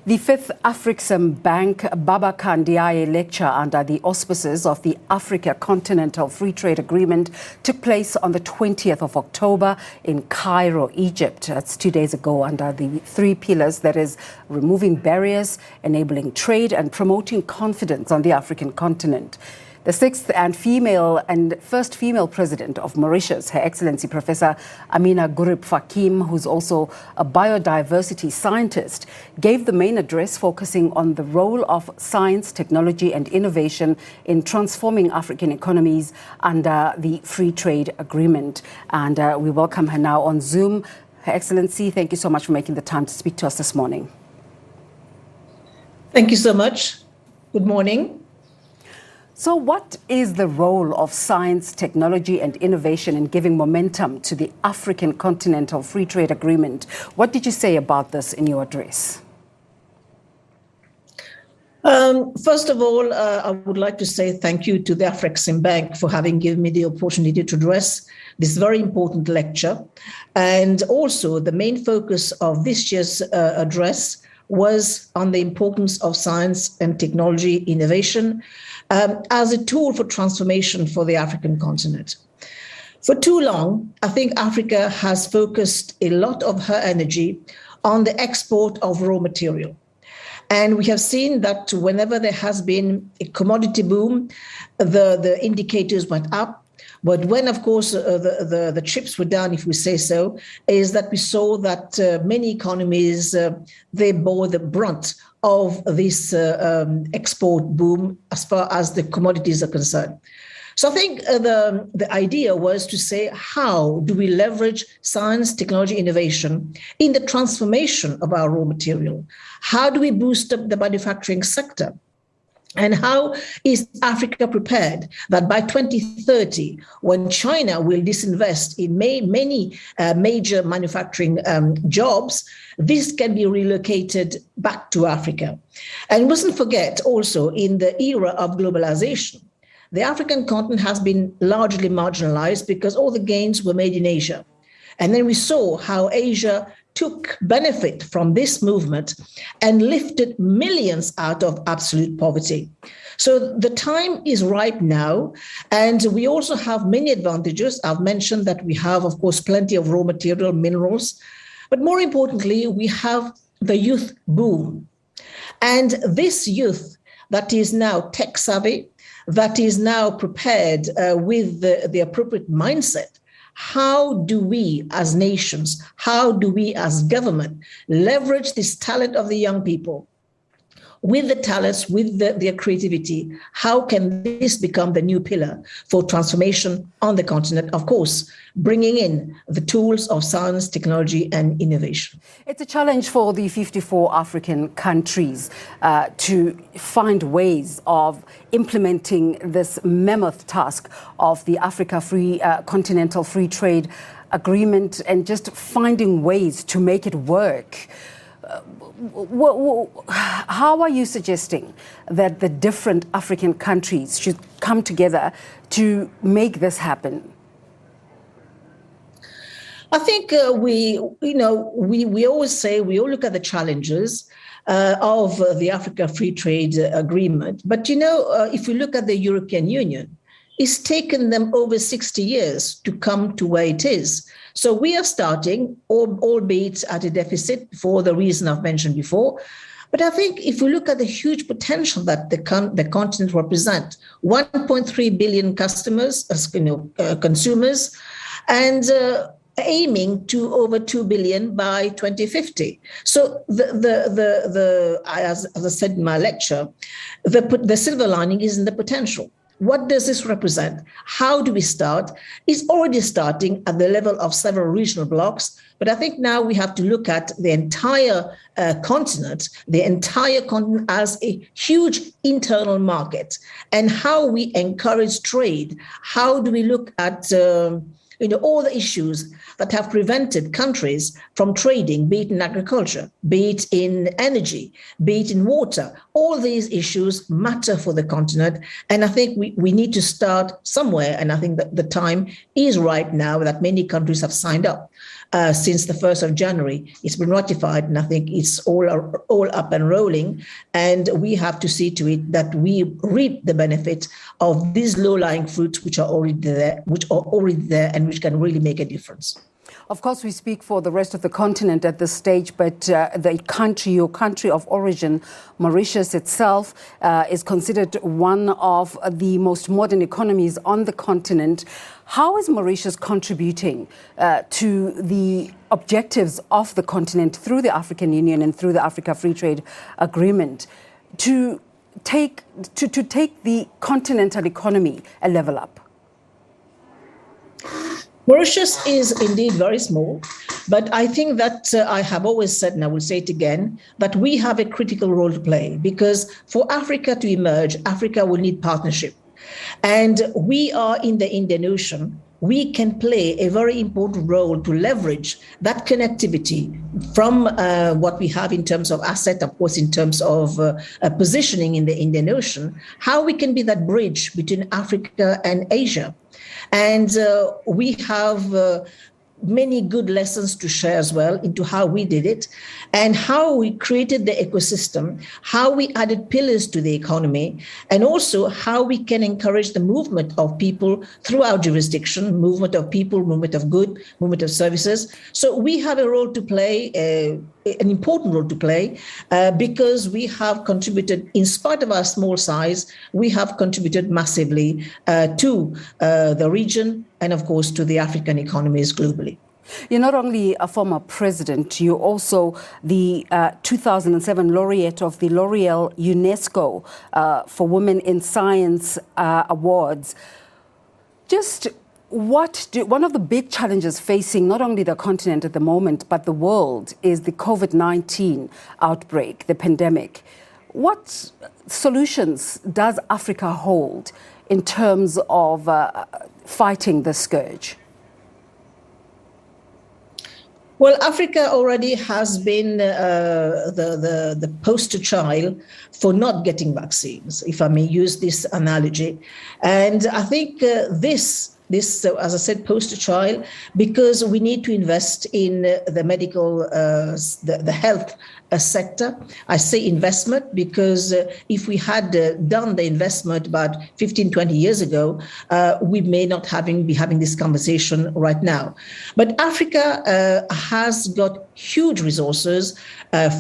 The fifth Afrixam Bank Babacar Ndiaye Lecture under the auspices of the Africa Continental Free Trade Agreement took place on the 20th of October in Cairo, Egypt. That's 2 days ago, under the three pillars, that is, removing barriers, enabling trade and promoting confidence on the African continent. The sixth and first female president of Mauritius, Her Excellency Professor Ameenah Gurib-Fakim, who's also a biodiversity scientist, gave the main address focusing on the role of science, technology and innovation in transforming African economies under the Free Trade Agreement. And we welcome her now on Zoom. Her Excellency, thank you so much for making the time to speak to us this morning. Thank you so much. Good morning. So what is the role of science, technology and innovation in giving momentum to the African Continental Free Trade Agreement? What did you say about this in your address? First of all, I would like to say thank you to the Afrixam Bank for having given me the opportunity to address this very important lecture. And also the main focus of this year's address was on the importance of science and technology innovation as a tool for transformation for the African continent. For too long, I think Africa has focused a lot of her energy on the export of raw material. And we have seen that whenever there has been a commodity boom, the indicators went up. But when, of course, the chips were down, if we say so, is that we saw that many economies, they bore the brunt of this export boom as far as the commodities are concerned. So I think the idea was to say, how do we leverage science, technology, innovation in the transformation of our raw material? How do we boost up the manufacturing sector? And how is Africa prepared that by 2030, when China will disinvest in many major manufacturing jobs, this can be relocated back to Africa? And we mustn't forget also, in the era of globalization, the African continent has been largely marginalized because all the gains were made in Asia. And then we saw how Asia took benefit from this movement and lifted millions out of absolute poverty. So the time is ripe now, and we also have many advantages. I've mentioned that we have, of course, plenty of raw material, minerals, but more importantly, we have the youth boom. And this youth that is now tech savvy, that is now prepared with the appropriate mindset. How do we as nations, how do we as government leverage this talent of the young people with the talents, with their creativity? How can this become the new pillar for transformation on the continent? Of course, bringing in the tools of science, technology and innovation. It's a challenge for the 54 African countries to find ways of implementing this mammoth task of the Continental Free Trade Agreement and just finding ways to make it work. How are you suggesting that the different African countries should come together to make this happen? I think we always say, we all look at the challenges of the Africa Free Trade Agreement. But, if we look at the European Union, it's taken them over 60 years to come to where it is. So we are starting, albeit at a deficit for the reason I've mentioned before. But I think if we look at the huge potential that the continent represents, 1.3 billion customers, consumers, and aiming to over 2 billion by 2050. So as I said in my lecture, the silver lining is in the potential. What does this represent? Continent. How do we start? It's already starting at the level of several regional blocks, but I think now we have to look at the entire continent as a huge internal market, and how we encourage trade. How do we look at all the issues that have prevented countries from trading, be it in agriculture, be it in energy, be it in water. All these issues matter for the continent. And I think we need to start somewhere. And I think that the time is right now that many countries have signed up. since the 1st of January. It's been ratified, and I think it's all up and rolling. And we have to see to it that we reap the benefit of these low-lying fruits which are already there, and which can really make a difference. Of course, we speak for the rest of the continent at this stage, but your country of origin, Mauritius itself, is considered one of the most modern economies on the continent. How is Mauritius contributing to the objectives of the continent through the African Union and through the Africa Free Trade Agreement to take the continental economy a level up? Mauritius is indeed very small, but I think that I have always said, and I will say it again, that we have a critical role to play, because for Africa to emerge, Africa will need partnership. And we are in the Indian Ocean. We can play a very important role to leverage that connectivity from what we have in terms of asset, of course, in terms of positioning in the Indian Ocean, how we can be that bridge between Africa and Asia. And we have many good lessons to share as well into how we did it and how we created the ecosystem, how we added pillars to the economy, and also how we can encourage the movement of people through our jurisdiction, movement of people, movement of good, movement of services. So we have a role to play, an important role to play, because we have contributed, in spite of our small size, we have contributed massively to the region and, of course, to the African economies globally. You're not only a former president, you're also the 2007 laureate of the L'Oreal UNESCO for Women in Science Awards. Just one of the big challenges facing not only the continent at the moment, but the world is the COVID-19 outbreak, the pandemic. What solutions does Africa hold in terms of fighting the scourge? Well, Africa already has been the poster child for not getting vaccines, if I may use this analogy. And I think this, as I said, poster child, because we need to invest in the medical, the health sector. I say investment because if we had done the investment about 15, 20 years ago, we may not be having this conversation right now. But Africa has got huge resources,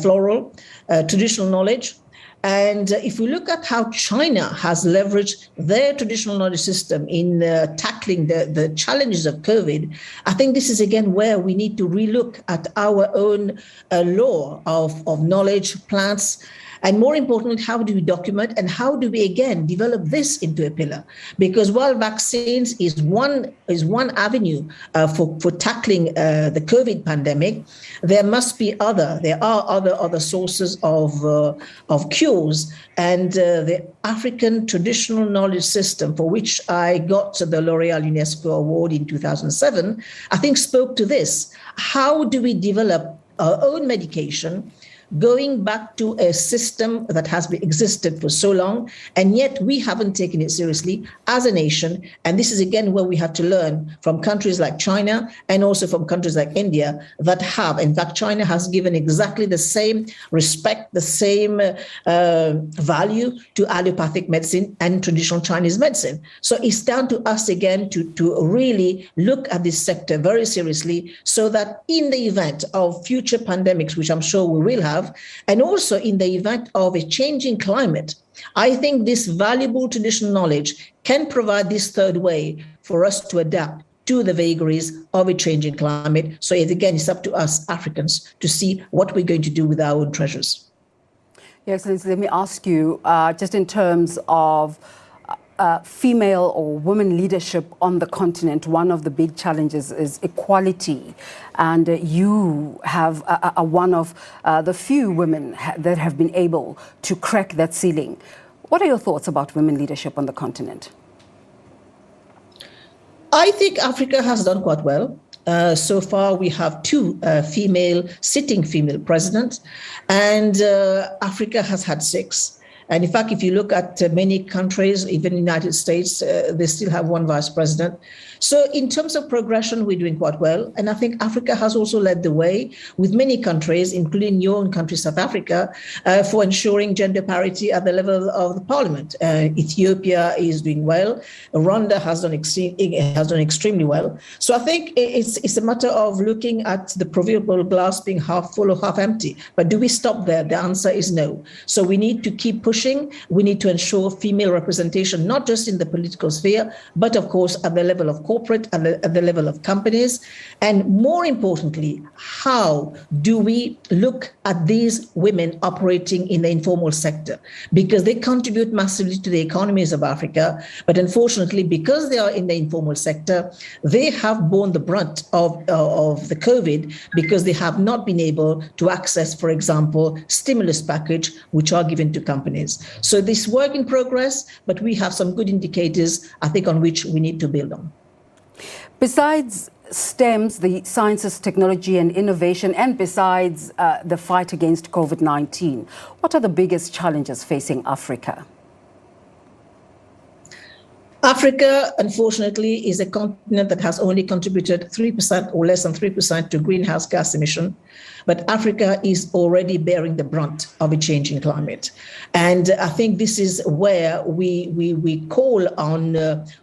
floral, traditional knowledge. And if we look at how China has leveraged their traditional knowledge system in tackling the challenges of COVID, I think this is, again, where we need to relook at our own law of knowledge, plants, and more importantly, how do we document and how do we, again, develop this into a pillar? Because while vaccines is one avenue for tackling the COVID pandemic, there are other sources of cures. And the African traditional knowledge system, for which I got the L'Oreal UNESCO Award in 2007, I think spoke to this. How do we develop our own medication, going back to a system that has existed for so long, and yet we haven't taken it seriously as a nation. And this is, again, where we have to learn from countries like China and also from countries like India that have. In fact, China has given exactly the same respect, the same value to allopathic medicine and traditional Chinese medicine. So it's down to us, again, to really look at this sector very seriously so that in the event of future pandemics, which I'm sure we will have, and also in the event of a changing climate, I think this valuable traditional knowledge can provide this third way for us to adapt to the vagaries of a changing climate. So again, it's up to us Africans to see what we're going to do with our own treasures. Your Excellency, let me ask you, just in terms of female or women leadership on the continent, one of the big challenges is equality. And you are one of the few women that have been able to crack that ceiling. What are your thoughts about women leadership on the continent? I think Africa has done quite well. So far, we have two sitting female presidents, and Africa has had 6. And in fact, if you look at many countries, even the United States, they still have one vice president. So in terms of progression, we're doing quite well. And I think Africa has also led the way with many countries, including your own country, South Africa, for ensuring gender parity at the level of the parliament. Ethiopia is doing well. Rwanda has done extremely well. So I think it's a matter of looking at the proverbial glass being half full or half empty. But do we stop there? The answer is no. So we need to keep pushing. We need to ensure female representation, not just in the political sphere, but of course at the level of corporate, at the level of companies. And more importantly, how do we look at these women operating in the informal sector? Because they contribute massively to the economies of Africa. But unfortunately, because they are in the informal sector, they have borne the brunt of the COVID because they have not been able to access, for example, stimulus package, which are given to companies. So this work in progress, but we have some good indicators, I think, on which we need to build on. Besides STEMs, the sciences, technology and innovation, and besides the fight against COVID-19, what are the biggest challenges facing Africa? Africa, unfortunately, is a continent that has only contributed 3% or less than 3% to greenhouse gas emission. But Africa is already bearing the brunt of a changing climate. And I think this is where we call on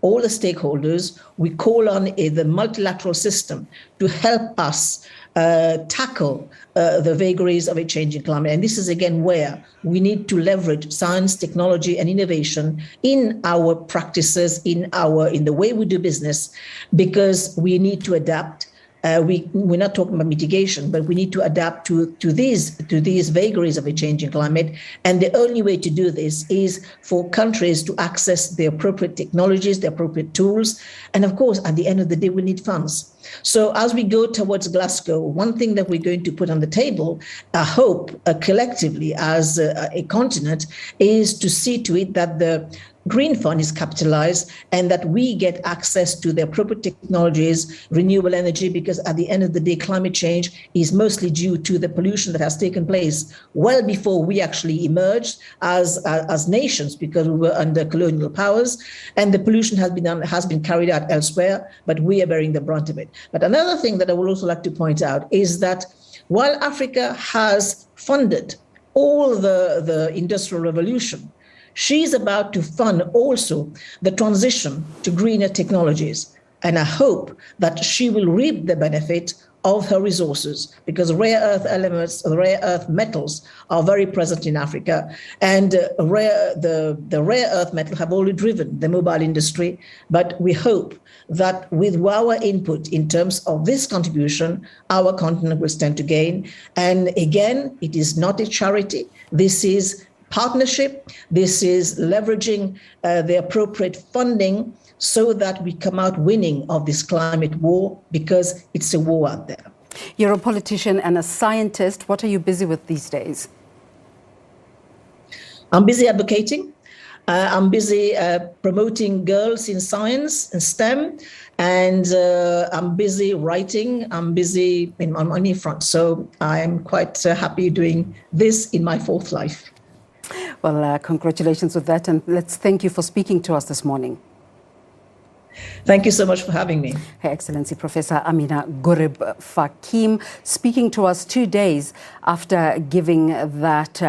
all the stakeholders, we call on the multilateral system to help us tackle the vagaries of a changing climate. And this is, again, where we need to leverage science, technology, and innovation in our practices, in the way we do business, because we need to adapt. We're not talking about mitigation, but we need to adapt to these vagaries of a changing climate. And the only way to do this is for countries to access the appropriate technologies, the appropriate tools. And of course, at the end of the day, we need funds. So as we go towards Glasgow, one thing that we're going to put on the table, I hope collectively as a continent, is to see to it that the Green Fund is capitalized and that we get access to the appropriate technologies, renewable energy, because at the end of the day, climate change is mostly due to the pollution that has taken place well before we actually emerged as nations, because we were under colonial powers, and the pollution has been carried out elsewhere, but we are bearing the brunt of it. But another thing that I would also like to point out is that while Africa has funded all the Industrial Revolution, she's about to fund also the transition to greener technologies. And I hope that she will reap the benefit of her resources, because rare earth elements, rare earth metals are very present in Africa. And the rare earth metal have already driven the mobile industry. But we hope that with our input in terms of this contribution, our continent will stand to gain. And again, it is not a charity. This is partnership. This is leveraging the appropriate funding so that we come out winning of this climate war, because it's a war out there. You're a politician and a scientist. What are you busy with these days? I'm busy advocating. I'm busy promoting girls in science and STEM, and I'm busy writing. I'm busy on many fronts. So I'm quite happy doing this in my fourth life. Well, congratulations with that, and let's thank you for speaking to us this morning. Thank you so much for having me. Her Excellency Professor Ameenah Gurib-Fakim, speaking to us 2 days after giving that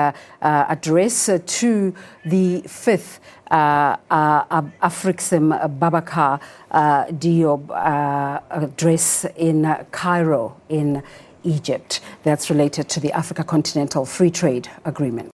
address to the 5th Afrixam Babacar Ndiaye address in Cairo in Egypt. That's related to the Africa Continental Free Trade Agreement.